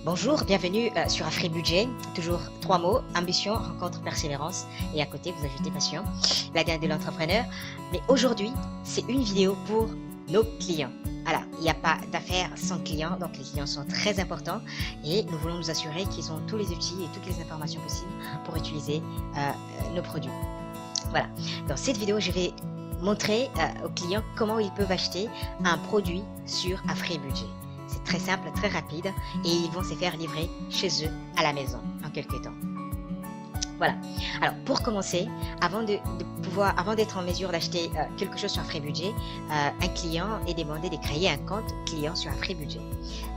Bonjour, bienvenue sur AfriBudget. Toujours 3 mots, ambition, rencontre, persévérance. Et à côté, vous ajoutez passion, l'ADN de l'entrepreneur. Mais aujourd'hui, c'est une vidéo pour nos clients. Voilà, il n'y a pas d'affaires sans clients, donc les clients sont très importants et nous voulons nous assurer qu'ils ont tous les outils et toutes les informations possibles pour utiliser nos produits. Voilà, dans cette vidéo, je vais montrer aux clients comment ils peuvent acheter un produit sur AfriBudget. C'est très simple, très rapide et ils vont se faire livrer chez eux à la maison en quelques temps. Voilà. Alors pour commencer, avant d'être en mesure d'acheter quelque chose sur AfriBudget, un client est demandé de créer un compte client sur AfriBudget.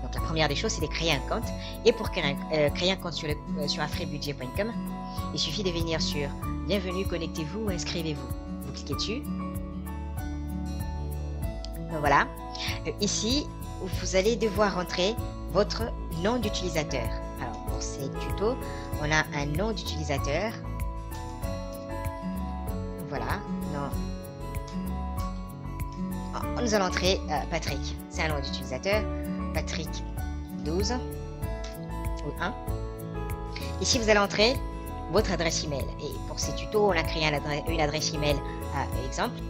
Donc la première des choses, c'est de créer un compte. Et pour créer un compte sur afribudget.com, il suffit de venir sur Bienvenue, connectez-vous ou inscrivez-vous. Vous cliquez dessus. Donc voilà. Ici, vous allez devoir entrer votre nom d'utilisateur. Alors pour ces tutos, on a un nom d'utilisateur. Voilà. Nous allons entrer Patrick. C'est un nom d'utilisateur. Patrick 12 ou 1. Ici, vous allez entrer votre adresse email. Et pour ces tutos, on a créé une adresse email exemple.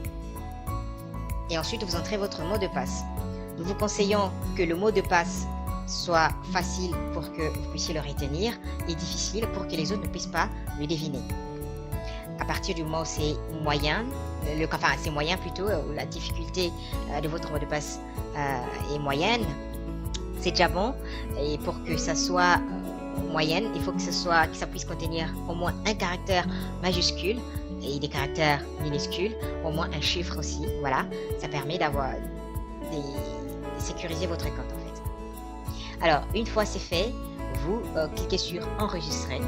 Et ensuite, vous entrez votre mot de passe. Nous vous conseillons que le mot de passe soit facile pour que vous puissiez le retenir et difficile pour que les autres ne puissent pas le deviner. À partir du moment où c'est moyen, c'est moyen plutôt, la difficulté de votre mot de passe est moyenne, c'est déjà bon. Et pour que ça soit moyenne, il faut que ça puisse contenir au moins un caractère majuscule et des caractères minuscules, au moins un chiffre aussi. Voilà, ça permet d'avoir sécuriser votre compte en fait. Alors, une fois c'est fait, vous cliquez sur enregistrer.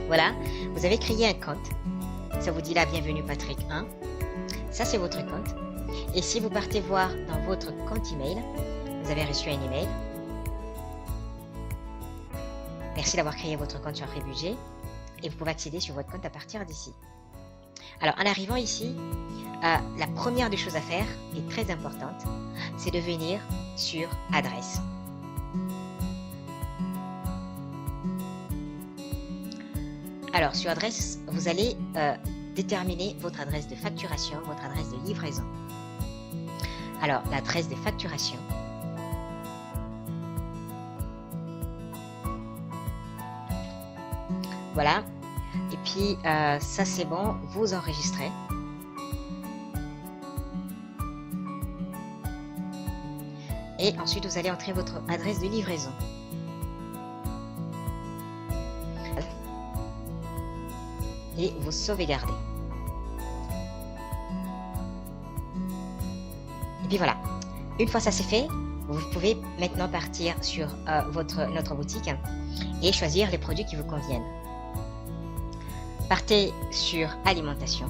Voilà, vous avez créé un compte. Ça vous dit là, bienvenue Patrick 1. Ça, c'est votre compte. Et si vous partez voir dans votre compte email, vous avez reçu un email. Merci d'avoir créé votre compte sur AfriBudget et vous pouvez accéder sur votre compte à partir d'ici. Alors, en arrivant ici, la première des choses à faire, et très importante, c'est de venir sur Adresse. Alors, sur Adresse, vous allez déterminer votre adresse de facturation, votre adresse de livraison. Alors, l'adresse de facturation. Voilà. Et puis, ça c'est bon, vous enregistrez. Et ensuite, vous allez entrer votre adresse de livraison. Et vous sauvegardez. Et puis voilà. Une fois ça c'est fait, vous pouvez maintenant partir sur notre boutique et choisir les produits qui vous conviennent. Partez sur alimentation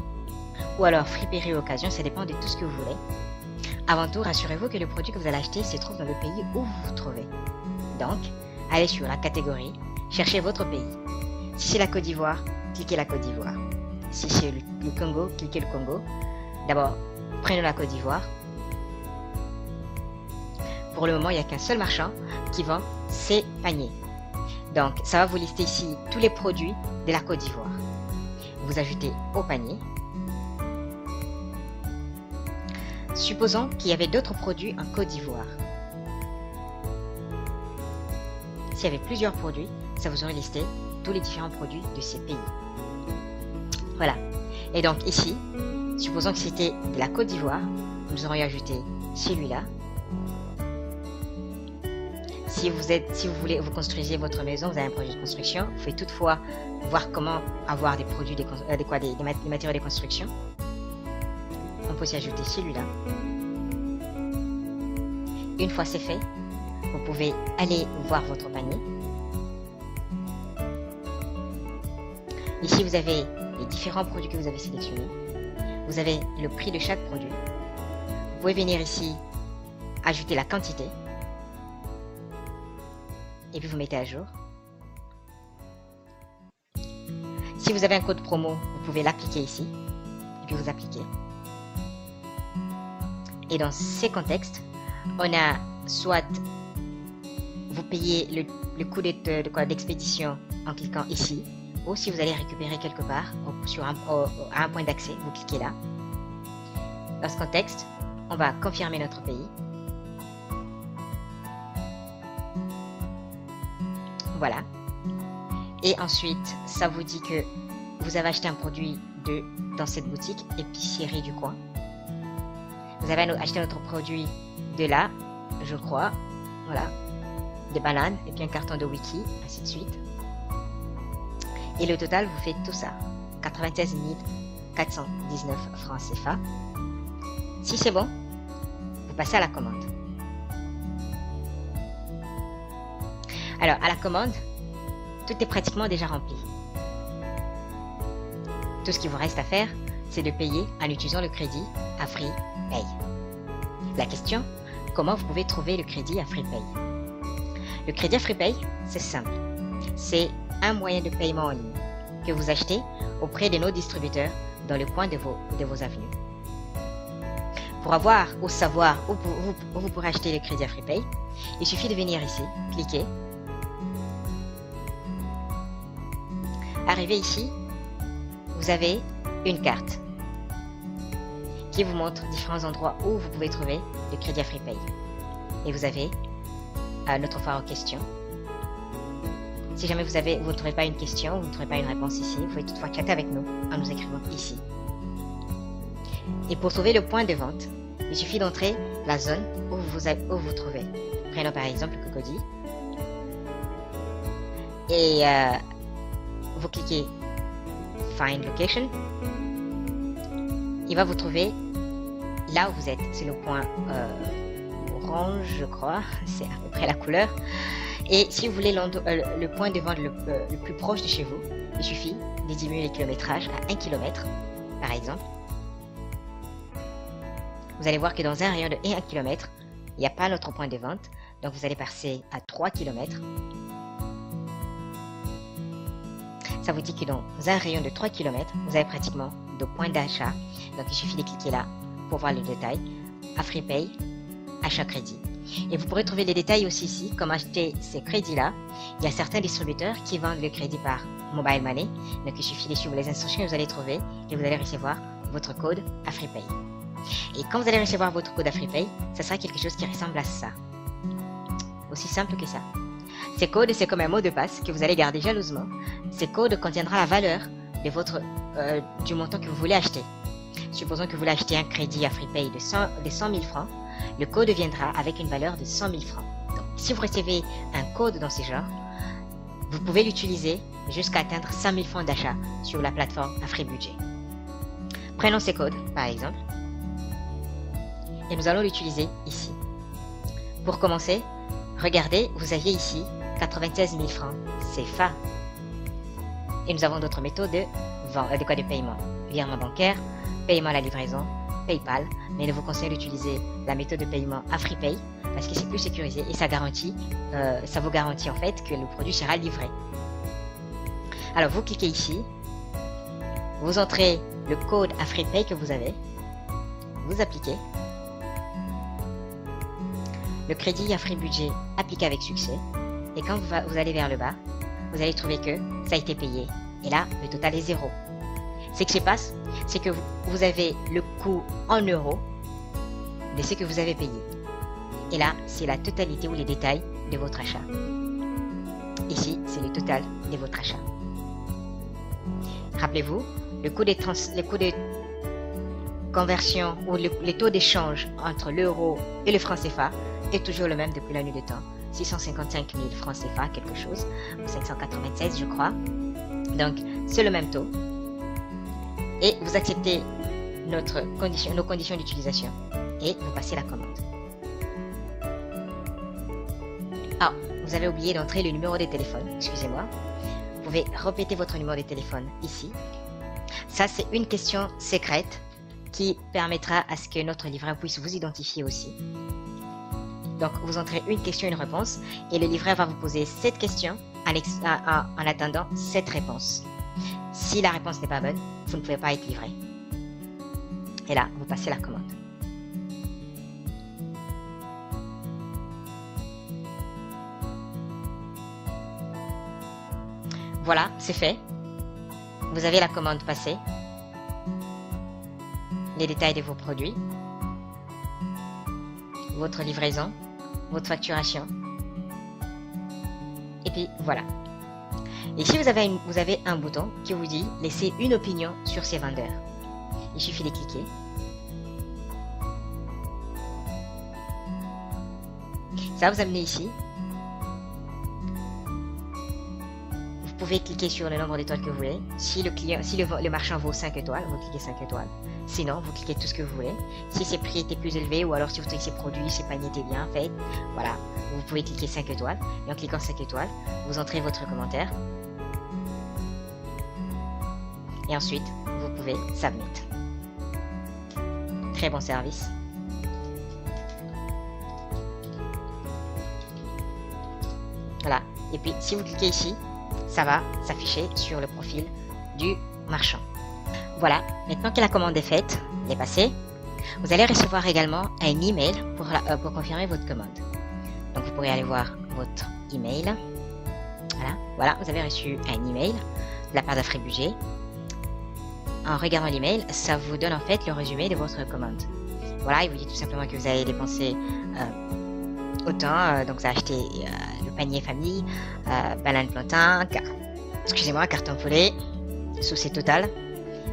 ou alors friperie occasion, ça dépend de tout ce que vous voulez. Avant tout, rassurez-vous que le produit que vous allez acheter se trouve dans le pays où vous vous trouvez. Donc, allez sur la catégorie, cherchez votre pays. Si c'est la Côte d'Ivoire, cliquez la Côte d'Ivoire. Si c'est le Congo, cliquez le Congo. D'abord, prenez la Côte d'Ivoire. Pour le moment, il n'y a qu'un seul marchand qui vend ces paniers. Donc, ça va vous lister ici tous les produits de la Côte d'Ivoire. Vous ajoutez au panier. Supposons qu'il y avait d'autres produits en Côte d'Ivoire. S'il y avait plusieurs produits, ça vous aurait listé tous les différents produits de ces pays. Voilà. Et donc ici, supposons que c'était de la Côte d'Ivoire, nous aurions ajouté celui-là. Si vous construisez votre maison, vous avez un projet de construction, vous pouvez toutefois voir comment avoir des produits, des matériaux de construction. On peut aussi ajouter celui-là. Une fois c'est fait, vous pouvez aller voir votre panier. Ici, vous avez les différents produits que vous avez sélectionnés. Vous avez le prix de chaque produit. Vous pouvez venir ici, ajouter la quantité. Et puis vous mettez à jour. Si vous avez un code promo, vous pouvez l'appliquer ici. Et puis vous appliquez. Et dans ces contextes, on a soit vous payez le coût d'expédition en cliquant ici, ou si vous allez récupérer quelque part à un point d'accès, vous cliquez là. Dans ce contexte, on va confirmer notre pays. Voilà. Et ensuite, ça vous dit que vous avez acheté un produit dans cette boutique épicerie du coin. Vous avez acheté notre produit de là, je crois. Voilà. Des bananes et puis un carton de wiki, ainsi de suite. Et le total vous fait tout ça. 96 419 francs CFA. Si c'est bon, vous passez à la commande. Alors, à la commande, tout est pratiquement déjà rempli. Tout ce qu'il vous reste à faire, c'est de payer en utilisant le crédit AfriPay. La question, comment vous pouvez trouver le crédit AfriPay? Le crédit AfriPay, c'est simple. C'est un moyen de paiement en ligne que vous achetez auprès de nos distributeurs dans le coin de vos avenues. Pour avoir ou savoir où vous pourrez acheter le crédit AfriPay, il suffit de venir ici, cliquer. Arrivé ici, vous avez une carte qui vous montre différents endroits où vous pouvez trouver le crédit AfriPay. Et vous avez notre foire aux questions. Si jamais vous ne trouvez pas une question, vous ne trouvez pas une réponse ici, vous pouvez toutefois chatter avec nous en nous écrivant ici. Et pour trouver le point de vente, il suffit d'entrer la zone où vous trouvez. Prenons par exemple le Cocody. Et vous cliquez Find Location. Il va vous trouver là où vous êtes. C'est le point orange, je crois. C'est à peu près la couleur. Et si vous voulez le point de vente le plus proche de chez vous, il suffit de diminuer le kilométrage à 1 km, par exemple. Vous allez voir que dans un rayon de 1 km, il n'y a pas notre point de vente. Donc vous allez passer à 3 km. Ça vous dit que dans un rayon de 3 km, vous avez pratiquement de points d'achat. Donc il suffit de cliquer là pour voir le détail. AfriPay, achat crédit. Et vous pourrez trouver les détails aussi ici, comme acheter ces crédits-là. Il y a certains distributeurs qui vendent le crédit par Mobile Money. Donc il suffit de suivre les instructions que vous allez trouver et vous allez recevoir votre code AfriPay. Et quand vous allez recevoir votre code AfriPay, ça sera quelque chose qui ressemble à ça. Aussi simple que ça. Ces codes, c'est comme un mot de passe que vous allez garder jalousement. Ces codes contiendront la valeur de du montant que vous voulez acheter. Supposons que vous voulez acheter un crédit AfriPay de 100 000 francs. Le code viendra avec une valeur de 100 000 francs. Donc, si vous recevez un code dans ce genre, vous pouvez l'utiliser jusqu'à atteindre 100 000 francs d'achat sur la plateforme AfriBudget. Prenons ces codes, par exemple, et nous allons l'utiliser ici. Pour commencer, regardez, vous aviez ici 96 000 francs CFA. Et nous avons d'autres méthodes de paiement. Virement bancaire, paiement à la livraison, PayPal, mais je vous conseille d'utiliser la méthode de paiement AfriPay parce que c'est plus sécurisé et ça vous garantit en fait que le produit sera livré. Alors vous cliquez ici, vous entrez le code AfriPay que vous avez, vous appliquez. Le crédit AfriBudget appliqué avec succès et quand vous allez vers le bas, vous allez trouver que ça a été payé et là le total est 0. Ce qui se passe, c'est que vous avez le coût en euros de ce que vous avez payé. Et là, c'est la totalité ou les détails de votre achat. Ici, c'est le total de votre achat. Rappelez-vous, le coût de conversion ou les taux d'échange entre l'euro et le franc CFA est toujours le même depuis la nuit des temps. 655 000 francs CFA, quelque chose, ou 596 je crois. Donc, c'est le même taux. Et vous acceptez nos conditions d'utilisation et vous passez la commande. Ah, vous avez oublié d'entrer le numéro de téléphone, excusez-moi. Vous pouvez répéter votre numéro de téléphone ici. Ça, c'est une question secrète qui permettra à ce que notre livreur puisse vous identifier aussi. Donc, vous entrez une question, une réponse et le livreur va vous poser cette question en attendant cette réponse. Si la réponse n'est pas bonne, vous ne pouvez pas être livré. Et là, vous passez la commande. Voilà, c'est fait. Vous avez la commande passée, les détails de vos produits, votre livraison, votre facturation. Et puis voilà. Ici, vous avez un bouton qui vous dit « Laissez une opinion sur ces vendeurs ». Il suffit de cliquer. Ça va vous amener ici. Vous pouvez cliquer sur le nombre d'étoiles que vous voulez. Si le marchand vaut 5 étoiles, vous cliquez 5 étoiles. Sinon, vous cliquez tout ce que vous voulez. Si ses prix étaient plus élevés ou alors si vous trouvez que ses produits, ses paniers étaient bien faits, voilà, vous pouvez cliquer 5 étoiles. Et en cliquant 5 étoiles, vous entrez votre commentaire. Et ensuite, vous pouvez submit. Très bon service. Voilà. Et puis, si vous cliquez ici, ça va s'afficher sur le profil du marchand. Voilà. Maintenant que la commande est faite, est passée, vous allez recevoir également un email pour confirmer votre commande. Donc, vous pourrez aller voir votre email. Voilà. Voilà. Vous avez reçu un email de la part d'Afribudget. En regardant l'email, ça vous donne en fait le résumé de votre commande. Voilà, il vous dit tout simplement que vous avez dépensé autant, donc vous avez acheté le panier famille, banane plantain, carton poulet, sauce totale,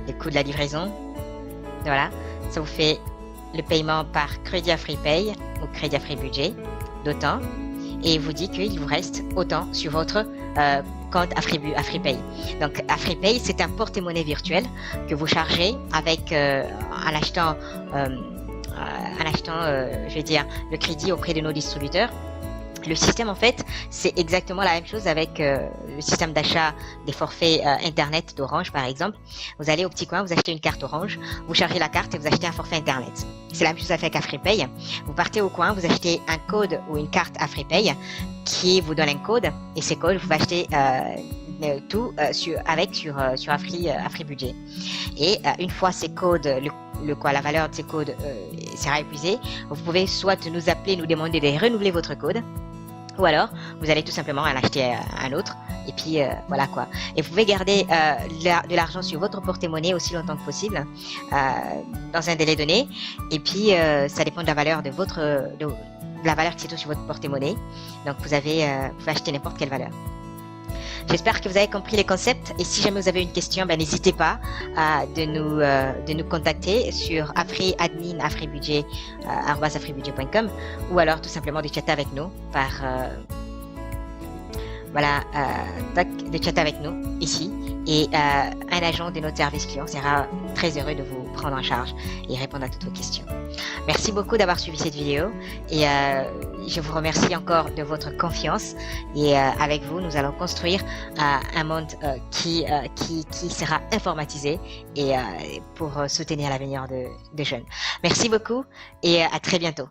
les coûts de la livraison. Voilà, ça vous fait le paiement par crédit AfriPay ou crédit AfriBudget d'autant, et il vous dit qu'il vous reste autant sur votre compte AfriPay. Donc AfriPay, c'est un porte-monnaie virtuel que vous chargez avec en achetant je vais dire, le crédit auprès de nos distributeurs. Le système, en fait, c'est exactement la même chose avec le système d'achat des forfaits Internet d'Orange, par exemple. Vous allez au petit coin, vous achetez une carte Orange, vous chargez la carte et vous achetez un forfait Internet. C'est la même chose avec AfriPay. Vous partez au coin, vous achetez un code ou une carte AfriPay qui vous donne un code, et ces codes, vous achetez tout sur AfriBudget. Et une fois ces codes, la valeur de ces codes sera épuisée, vous pouvez soit nous appeler, nous demander de renouveler votre code, ou alors vous allez tout simplement en acheter un autre, et puis voilà quoi. Et vous pouvez garder de l'argent sur votre porte-monnaie aussi longtemps que possible, dans un délai donné, et puis ça dépend de la valeur de la valeur qui se trouve sur votre porte-monnaie. Donc vous pouvez acheter n'importe quelle valeur. J'espère que vous avez compris les concepts, et si jamais vous avez une question, n'hésitez pas de nous contacter sur afribudget@afribudget.com, ou alors tout simplement de chatter avec nous de chatter avec nous ici, et un agent de notre service client sera très heureux de vous prendre en charge et répondre à toutes vos questions. Merci beaucoup d'avoir suivi cette vidéo, et je vous remercie encore de votre confiance, et avec vous nous allons construire un monde qui sera informatisé et pour soutenir l'avenir des jeunes. Merci beaucoup, et à très bientôt.